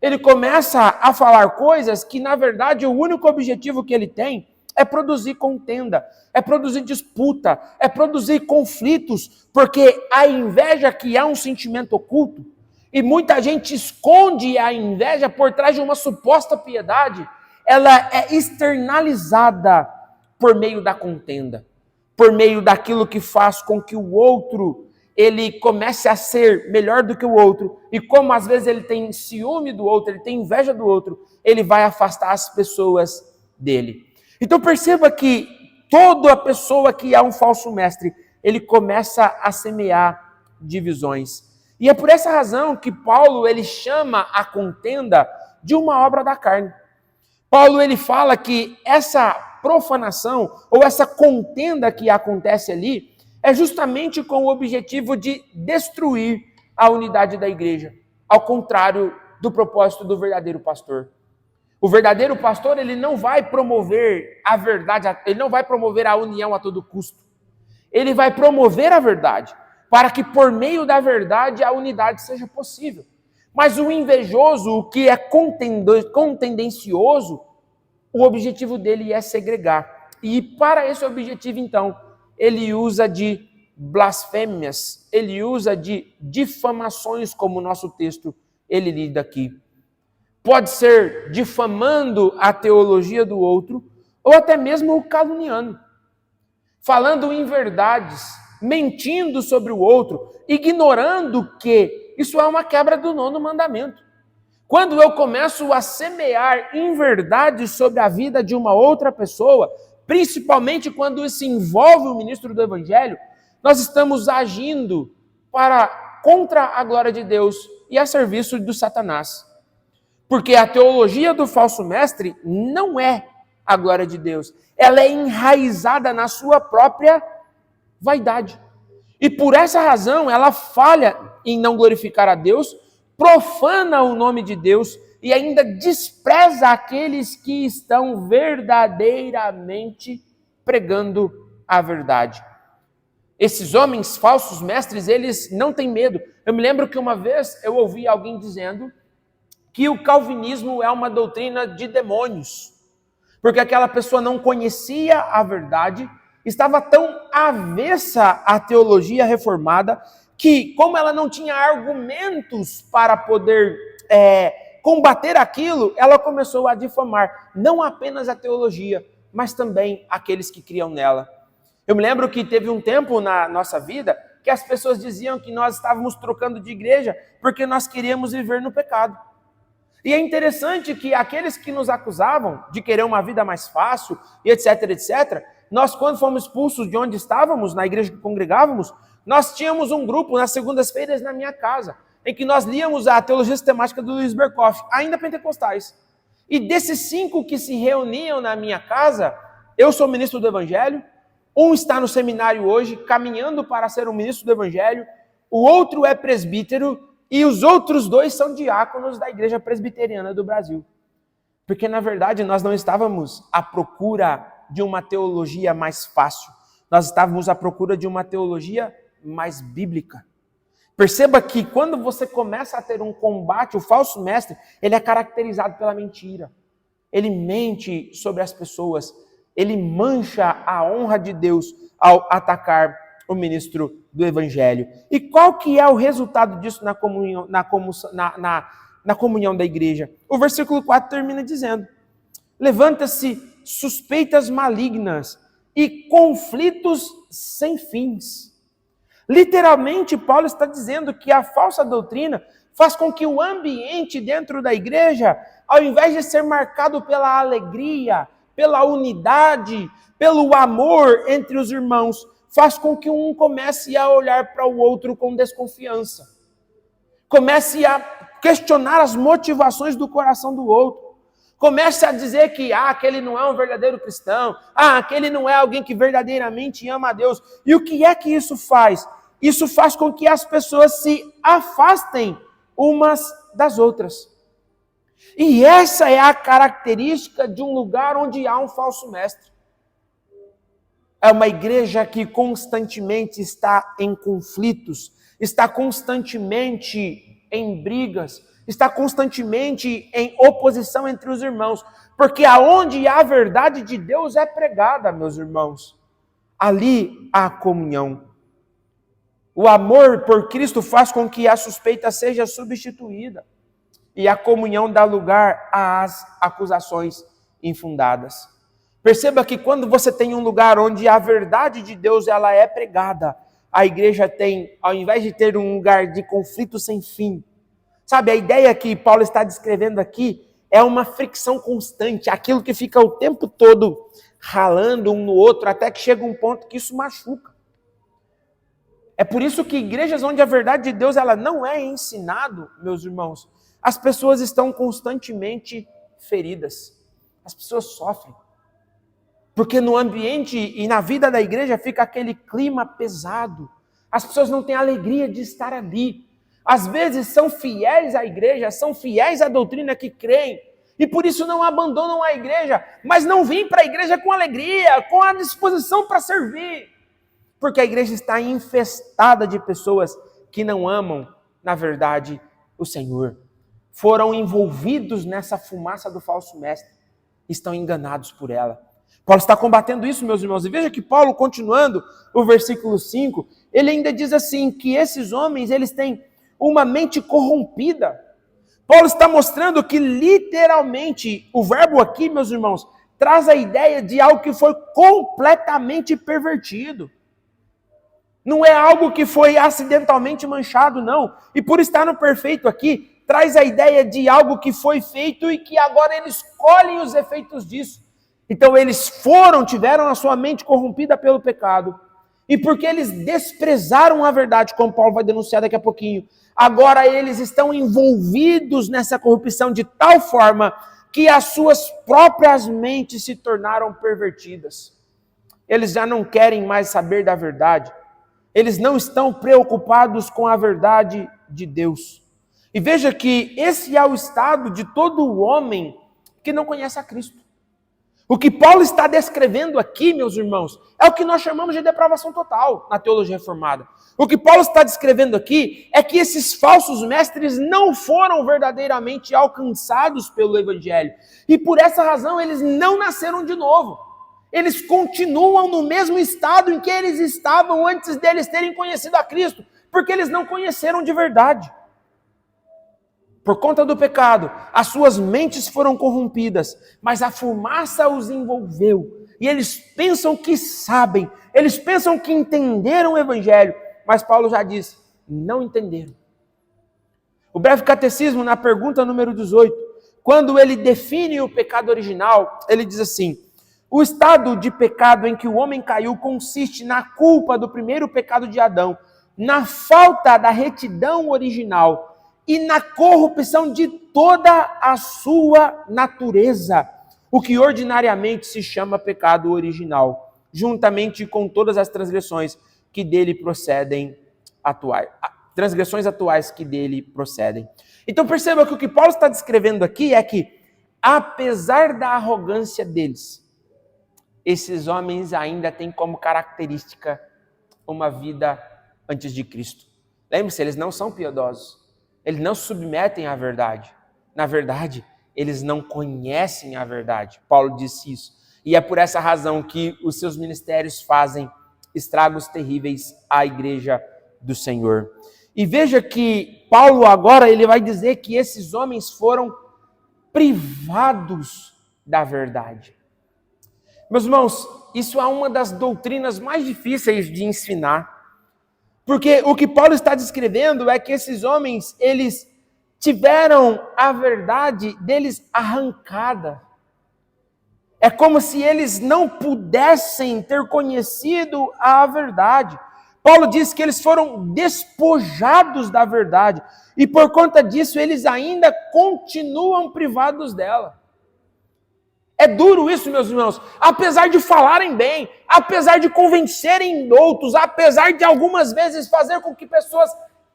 Ele começa a falar coisas que, na verdade, o único objetivo que ele tem é produzir contenda, é produzir disputa, é produzir conflitos, porque a inveja, que é um sentimento oculto, e muita gente esconde a inveja por trás de uma suposta piedade, ela é externalizada por meio da contenda, por meio daquilo que faz com que o outro ele comece a ser melhor do que o outro, e como às vezes ele tem ciúme do outro, ele tem inveja do outro, ele vai afastar as pessoas dele. Então perceba que toda pessoa que é um falso mestre, ele começa a semear divisões. E é por essa razão que Paulo ele chama a contenda de uma obra da carne. Paulo ele fala que essa profanação ou essa contenda que acontece ali é justamente com o objetivo de destruir a unidade da igreja, ao contrário do propósito do verdadeiro pastor. O verdadeiro pastor ele não vai promover a verdade, ele não vai promover a união a todo custo. Ele vai promover a verdade, para que por meio da verdade a unidade seja possível. Mas o invejoso, o que é contendencioso, o objetivo dele é segregar. E para esse objetivo, então, ele usa de blasfêmias, ele usa de difamações, como o nosso texto ele lida aqui. Pode ser difamando a teologia do outro, ou até mesmo caluniando, falando inverdades, mentindo sobre o outro, ignorando que isso é uma quebra do 9º mandamento. Quando eu começo a semear inverdades sobre a vida de uma outra pessoa, principalmente quando isso envolve o ministro do Evangelho, nós estamos agindo contra a glória de Deus e a serviço do Satanás. Porque a teologia do falso mestre não é a glória de Deus. Ela é enraizada na sua própria vaidade. E por essa razão, ela falha em não glorificar a Deus, profana o nome de Deus e ainda despreza aqueles que estão verdadeiramente pregando a verdade. Esses homens falsos mestres, eles não têm medo. Eu me lembro que uma vez eu ouvi alguém dizendo que o calvinismo é uma doutrina de demônios, porque aquela pessoa não conhecia a verdade, estava tão avessa à teologia reformada, que como ela não tinha argumentos para poder combater aquilo, ela começou a difamar não apenas a teologia, mas também aqueles que criam nela. Eu me lembro que teve um tempo na nossa vida que as pessoas diziam que nós estávamos trocando de igreja porque nós queríamos viver no pecado. E é interessante que aqueles que nos acusavam de querer uma vida mais fácil, e etc, etc, nós, quando fomos expulsos de onde estávamos, na igreja que congregávamos, nós tínhamos um grupo nas segundas-feiras na minha casa, em que nós líamos a teologia sistemática do Luiz Berkoff, ainda pentecostais. E desses 5 que se reuniam na minha casa, eu sou ministro do Evangelho, um está no seminário hoje, caminhando para ser um ministro do Evangelho, o outro é presbítero, e os outros 2 são diáconos da Igreja Presbiteriana do Brasil. Porque, na verdade, nós não estávamos à procura de uma teologia mais fácil. Nós estávamos à procura de uma teologia mais bíblica. Perceba que quando você começa a ter um combate, o falso mestre, ele é caracterizado pela mentira. Ele mente sobre as pessoas. Ele mancha a honra de Deus ao atacar o ministro do Evangelho. E qual que é o resultado disso na comunhão da igreja? O versículo 4 termina dizendo: levanta-se suspeitas malignas e conflitos sem fins. Literalmente, Paulo está dizendo que a falsa doutrina faz com que o ambiente dentro da igreja, ao invés de ser marcado pela alegria, pela unidade, pelo amor entre os irmãos, faz com que um comece a olhar para o outro com desconfiança. Comece a questionar as motivações do coração do outro. Comece a dizer que aquele não é um verdadeiro cristão, aquele não é alguém que verdadeiramente ama a Deus. E o que é que isso faz? Isso faz com que as pessoas se afastem umas das outras. E essa é a característica de um lugar onde há um falso mestre. É uma igreja que constantemente está em conflitos, está constantemente em brigas, está constantemente em oposição entre os irmãos. Porque aonde a verdade de Deus é pregada, meus irmãos, ali há comunhão. O amor por Cristo faz com que a suspeita seja substituída e a comunhão dá lugar às acusações infundadas. Perceba que quando você tem um lugar onde a verdade de Deus ela é pregada, a igreja tem, ao invés de ter um lugar de conflito sem fim, sabe, a ideia que Paulo está descrevendo aqui é uma fricção constante, aquilo que fica o tempo todo ralando um no outro, até que chega um ponto que isso machuca. É por isso que igrejas onde a verdade de Deus ela não é ensinado, meus irmãos, as pessoas estão constantemente feridas. As pessoas sofrem. Porque no ambiente e na vida da igreja fica aquele clima pesado. As pessoas não têm alegria de estar ali. Às vezes são fiéis à igreja, são fiéis à doutrina que creem. E por isso não abandonam a igreja, mas não vêm para a igreja com alegria, com a disposição para servir. Porque a igreja está infestada de pessoas que não amam, na verdade, o Senhor. Foram envolvidos nessa fumaça do falso mestre. Estão enganados por ela. Paulo está combatendo isso, meus irmãos. E veja que Paulo, continuando o versículo 5, ele ainda diz assim, que esses homens, eles têm uma mente corrompida. Paulo está mostrando que, literalmente, o verbo aqui, meus irmãos, traz a ideia de algo que foi completamente pervertido. Não é algo que foi acidentalmente manchado, não. E por estar no perfeito aqui, traz a ideia de algo que foi feito e que agora eles colhem os efeitos disso. Então eles tiveram a sua mente corrompida pelo pecado. E porque eles desprezaram a verdade, como Paulo vai denunciar daqui a pouquinho, agora eles estão envolvidos nessa corrupção de tal forma que as suas próprias mentes se tornaram pervertidas. Eles já não querem mais saber da verdade. Eles não estão preocupados com a verdade de Deus. E veja que esse é o estado de todo homem que não conhece a Cristo. O que Paulo está descrevendo aqui, meus irmãos, é o que nós chamamos de depravação total na teologia reformada. O que Paulo está descrevendo aqui é que esses falsos mestres não foram verdadeiramente alcançados pelo Evangelho. E por essa razão eles não nasceram de novo. Eles continuam no mesmo estado em que eles estavam antes deles terem conhecido a Cristo, porque eles não conheceram de verdade. Por conta do pecado, as suas mentes foram corrompidas, mas a fumaça os envolveu. E eles pensam que sabem, eles pensam que entenderam o Evangelho, mas Paulo já disse, não entenderam. O breve catecismo, na pergunta número 18, quando ele define o pecado original, ele diz assim, o estado de pecado em que o homem caiu consiste na culpa do primeiro pecado de Adão, na falta da retidão original e na corrupção de toda a sua natureza, o que ordinariamente se chama pecado original, juntamente com todas as transgressões que dele procedem atuais, transgressões atuais que dele procedem. Então perceba que o que Paulo está descrevendo aqui é que, apesar da arrogância deles, esses homens ainda têm como característica uma vida antes de Cristo. Lembre-se, eles não são piedosos. Eles não se submetem à verdade. Na verdade, eles não conhecem a verdade. Paulo disse isso. E é por essa razão que os seus ministérios fazem estragos terríveis à igreja do Senhor. E veja que Paulo agora ele vai dizer que esses homens foram privados da verdade. Meus irmãos, isso é uma das doutrinas mais difíceis de ensinar. Porque o que Paulo está descrevendo é que esses homens, eles tiveram a verdade deles arrancada. É como se eles não pudessem ter conhecido a verdade. Paulo diz que eles foram despojados da verdade. E por conta disso, eles ainda continuam privados dela. É duro isso, meus irmãos. Apesar de falarem bem, apesar de convencerem outros, apesar de algumas vezes fazer com que pessoas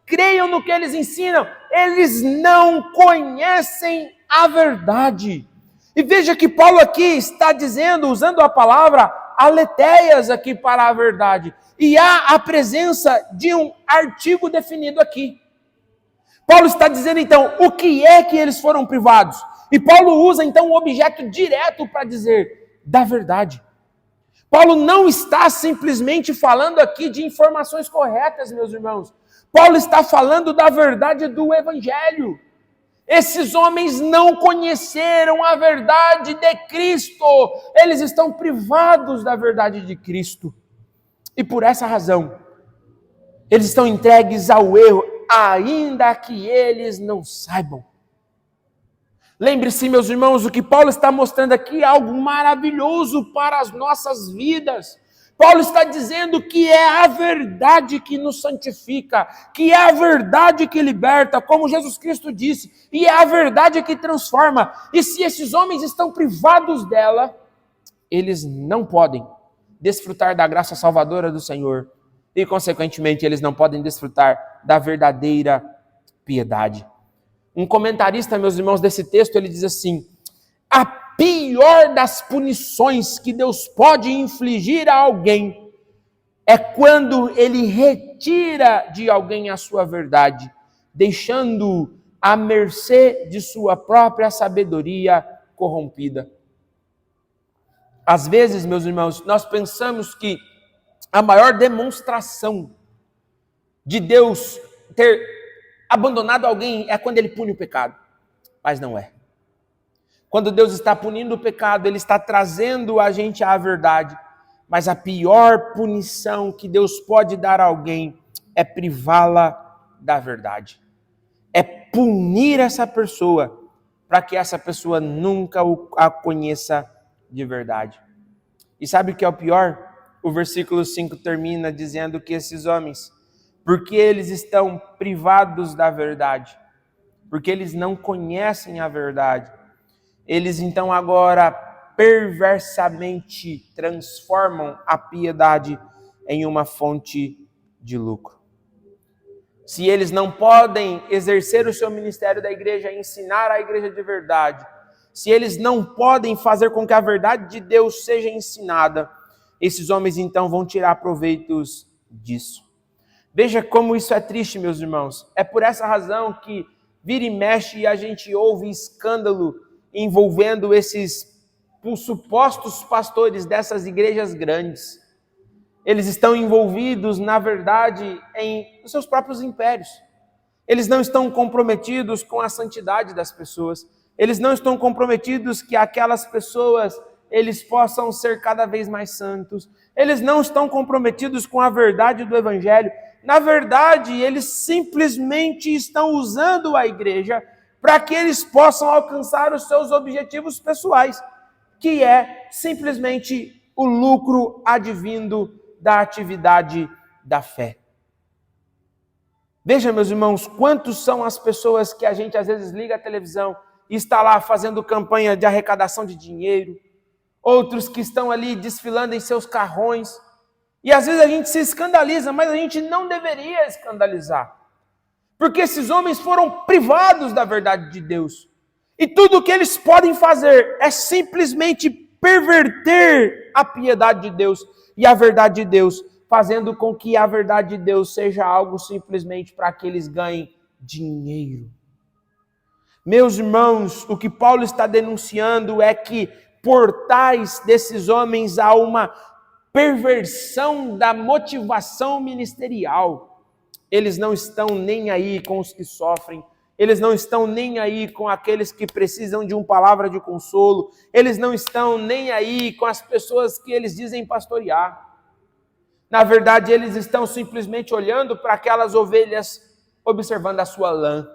creiam no que eles ensinam, eles não conhecem a verdade. E veja que Paulo aqui está dizendo, usando a palavra aleteias aqui para a verdade. E há a presença de um artigo definido aqui. Paulo está dizendo então, o que é que eles foram privados? E Paulo usa então um objeto direto para dizer da verdade. Paulo não está simplesmente falando aqui de informações corretas, meus irmãos. Paulo está falando da verdade do Evangelho. Esses homens não conheceram a verdade de Cristo. Eles estão privados da verdade de Cristo. E por essa razão, eles estão entregues ao erro, ainda que eles não saibam. Lembre-se, meus irmãos, o que Paulo está mostrando aqui é algo maravilhoso para as nossas vidas. Paulo está dizendo que é a verdade que nos santifica, que é a verdade que liberta, como Jesus Cristo disse, e é a verdade que transforma. E se esses homens estão privados dela, eles não podem desfrutar da graça salvadora do Senhor. E, consequentemente, eles não podem desfrutar da verdadeira piedade. Um comentarista, meus irmãos, desse texto, ele diz assim: a pior das punições que Deus pode infligir a alguém é quando ele retira de alguém a sua verdade, deixando-o à mercê de sua própria sabedoria corrompida. Às vezes, meus irmãos, nós pensamos que a maior demonstração de Deus ter abandonado alguém é quando ele pune o pecado, mas não é. Quando Deus está punindo o pecado, Ele está trazendo a gente à verdade. Mas a pior punição que Deus pode dar a alguém é privá-la da verdade. É punir essa pessoa para que essa pessoa nunca a conheça de verdade. E sabe o que é o pior? O versículo 5 termina dizendo que esses homens, porque eles estão privados da verdade, porque eles não conhecem a verdade, eles então agora perversamente transformam a piedade em uma fonte de lucro. Se eles não podem exercer o seu ministério da igreja, ensinar a igreja de verdade, se eles não podem fazer com que a verdade de Deus seja ensinada, esses homens então vão tirar proveitos disso. Veja como isso é triste, meus irmãos. É por essa razão que vira e mexe e a gente ouve escândalo envolvendo esses supostos pastores dessas igrejas grandes. Eles estão envolvidos, na verdade, em seus próprios impérios. Eles não estão comprometidos com a santidade das pessoas. Eles não estão comprometidos que aquelas pessoas, eles possam ser cada vez mais santos. Eles não estão comprometidos com a verdade do Evangelho. Na verdade, eles simplesmente estão usando a igreja para que eles possam alcançar os seus objetivos pessoais, que é simplesmente o lucro advindo da atividade da fé. Veja, meus irmãos, quantos são as pessoas que a gente às vezes liga a televisão e está lá fazendo campanha de arrecadação de dinheiro, outros que estão ali desfilando em seus carrões, e às vezes a gente se escandaliza, mas a gente não deveria escandalizar. Porque esses homens foram privados da verdade de Deus. E tudo o que eles podem fazer é simplesmente perverter a piedade de Deus e a verdade de Deus, fazendo com que a verdade de Deus seja algo simplesmente para que eles ganhem dinheiro. Meus irmãos, o que Paulo está denunciando é que por trás desses homens há uma perversão da motivação ministerial. Eles não estão nem aí com os que sofrem. eles não estão nem aí com aqueles que precisam de uma palavra de consolo, eles não estão nem aí com as pessoas que eles dizem pastorear. Na verdade, eles estão simplesmente olhando para aquelas ovelhas, observando a sua lã.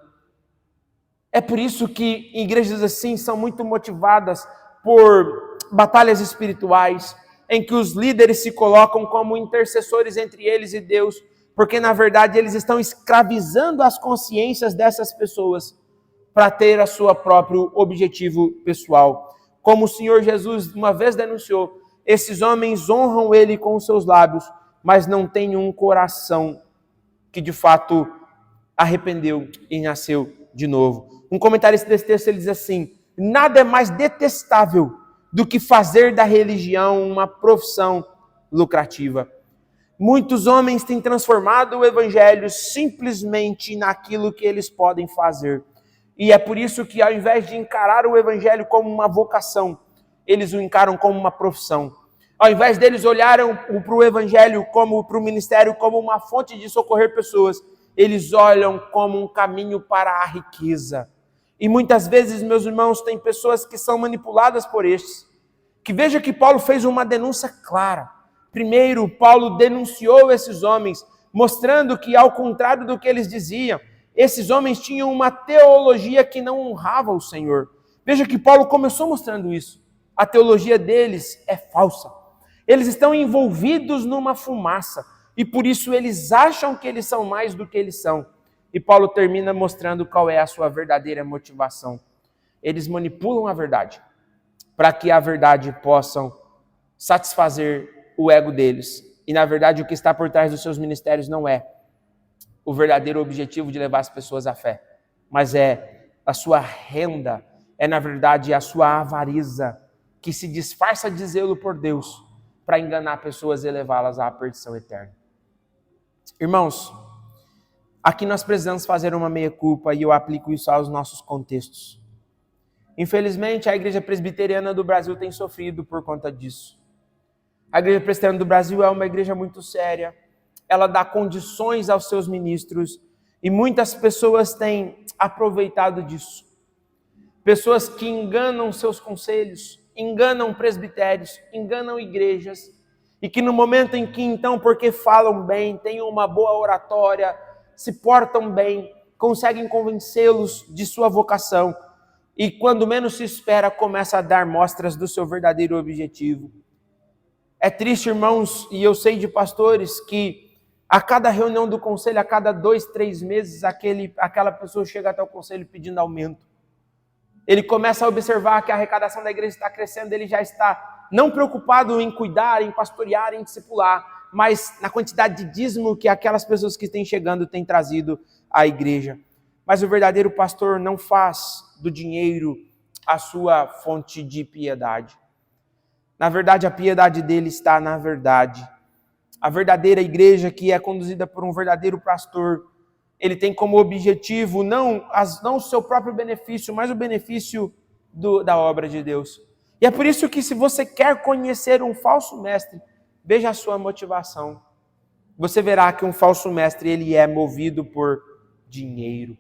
É por isso que igrejas assim são muito motivadas por batalhas espirituais, em que os líderes se colocam como intercessores entre eles e Deus, porque na verdade eles estão escravizando as consciências dessas pessoas para ter a sua próprio objetivo pessoal. Como o Senhor Jesus uma vez denunciou, esses homens honram Ele com os seus lábios, mas não têm um coração que de fato arrependeu e nasceu de novo. Um comentarista desse texto ele diz assim: nada é mais detestável do que fazer da religião uma profissão lucrativa. Muitos homens têm transformado o evangelho simplesmente naquilo que eles podem fazer. E é por isso que ao invés de encarar o evangelho como uma vocação, eles o encaram como uma profissão. Ao invés deles olharem para o evangelho como para o ministério como uma fonte de socorrer pessoas, eles olham como um caminho para a riqueza. E muitas vezes, meus irmãos, tem pessoas que são manipuladas por estes. Que veja que Paulo fez uma denúncia clara. Primeiro, Paulo denunciou esses homens, mostrando que, ao contrário do que eles diziam, esses homens tinham uma teologia que não honrava o Senhor. Veja que Paulo começou mostrando isso. A teologia deles é falsa. Eles estão envolvidos numa fumaça. E por isso eles acham que eles são mais do que eles são. E Paulo termina mostrando qual é a sua verdadeira motivação. Eles manipulam a verdade, para que a verdade possam satisfazer o ego deles. E na verdade o que está por trás dos seus ministérios não é o verdadeiro objetivo de levar as pessoas à fé, mas é a sua renda, é na verdade a sua avareza, que se disfarça de zelo por Deus, para enganar pessoas e levá-las à perdição eterna. Irmãos, aqui nós precisamos fazer uma meia-culpa e eu aplico isso aos nossos contextos. Infelizmente, a Igreja Presbiteriana do Brasil tem sofrido por conta disso. A Igreja Presbiteriana do Brasil é uma igreja muito séria, ela dá condições aos seus ministros e muitas pessoas têm aproveitado disso. Pessoas que enganam seus conselhos, enganam presbitérios, enganam igrejas, e que no momento em que então, porque falam bem, têm uma boa oratória, se portam bem, conseguem convencê-los de sua vocação, e quando menos se espera, começa a dar mostras do seu verdadeiro objetivo. É triste, irmãos, e eu sei de pastores que a cada reunião do conselho, a cada 2, 3 meses, aquela pessoa chega até o conselho pedindo aumento. Ele começa a observar que a arrecadação da igreja está crescendo, ele já está não preocupado em cuidar, em pastorear, em discipular, mas na quantidade de dízimo que aquelas pessoas que têm chegando têm trazido à igreja. Mas o verdadeiro pastor não faz do dinheiro a sua fonte de piedade. Na verdade, a piedade dele está na verdade. A verdadeira igreja, que é conduzida por um verdadeiro pastor, ele tem como objetivo não o seu próprio benefício, mas o benefício da obra de Deus. E é por isso que, se você quer conhecer um falso mestre, veja a sua motivação. Você verá que um falso mestre, ele é movido por dinheiro.